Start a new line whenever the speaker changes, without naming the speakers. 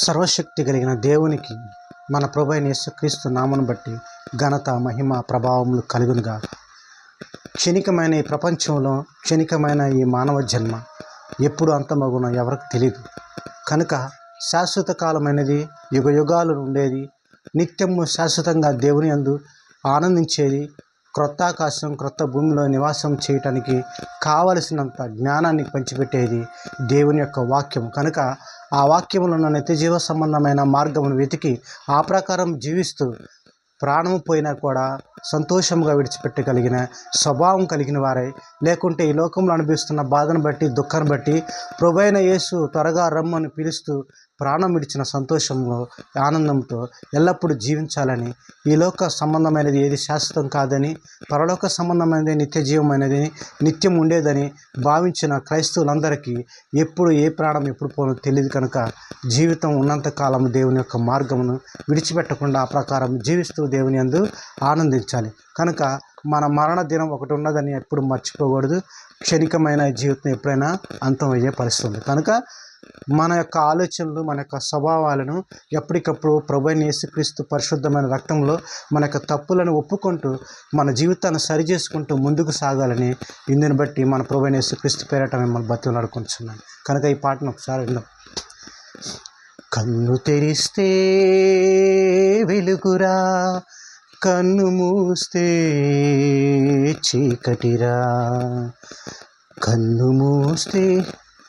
సర్వశక్తి కలిగిన దేవునికి మన ప్రభు అయిన యేసుక్రీస్తు నామమును బట్టి ఘనత మహిమ ప్రభావములు కలుగునుగా. క్షణికమైన ఈ ప్రపంచంలో క్షణికమైన ఈ మానవ జన్మ ఎప్పుడు అంతమగునో ఎవరికి తెలియదు. కనుక శాశ్వత కాలమైనది, యుగ యుగాలు ఉండేది, నిత్యము శాశ్వతంగా దేవుని యందు ఆనందించేది, క్రొత్త ఆకాశం క్రొత్త భూమిలో నివాసం చేయటానికి కావలసినంత జ్ఞానాన్ని పంచిపెట్టేది దేవుని యొక్క వాక్యం. కనుక ఆ వాక్యములో ఉన్న నిత్యజీవ సంబంధమైన మార్గమును వెతికి ఆ ప్రకారం జీవిస్తూ ప్రాణము పోయినా కూడా సంతోషంగా విడిచిపెట్టగలిగిన స్వభావం కలిగిన వారై, లేకుంటే ఈ లోకంలో అనుభవిస్తున్న బాధను బట్టి దుఃఖాన్ని బట్టి ప్రభువైన యేసు త్వరగా రమ్మని పిలుస్తూ ప్రాణం విడిచిన సంతోషంలో ఆనందంతో ఎల్లప్పుడూ జీవించాలని, ఈ లోక సంబంధమైనది ఏది శాశ్వతం కాదని, పరలోక సంబంధమైనది నిత్య జీవమైనది నిత్యం ఉండేదని భావించిన క్రైస్తవులందరికీ ఎప్పుడు ఏ ప్రాణం ఎప్పుడు పోనో తెలియదు. కనుక జీవితం ఉన్నంతకాలం దేవుని యొక్క మార్గమును విడిచిపెట్టకుండా ఆ ప్రకారం జీవిస్తూ దేవుని యందు ఆనందించాలి. కనుక మన మరణ దినం ఒకటి ఉన్నదని ఎప్పుడు మర్చిపోకూడదు. క్షణికమైన జీవితం ఎప్పుడైనా అంతం అయ్యే పరిస్థితి ఉంది. కనుక మన యొక్క ఆలోచనలు, మన యొక్క స్వభావాలను ఎప్పటికప్పుడు ప్రభువైన యేసుక్రీస్తు పరిశుద్ధమైన రక్తంలో మన యొక్క తప్పులను ఒప్పుకుంటూ మన జీవితాన్ని సరిచేసుకుంటూ ముందుకు సాగాలని ఇందుని బట్టి మన ప్రభువైన యేసుక్రీస్తు పేరట మిమ్మల్ని బతిమలాడుకుంటున్నాను. కనుక ఈ పాటను ఒకసారి విందాం. కన్ను తెరిస్తే వెలుగురా, కన్ను మూస్తే చీకటిరా, కన్ను మూస్తే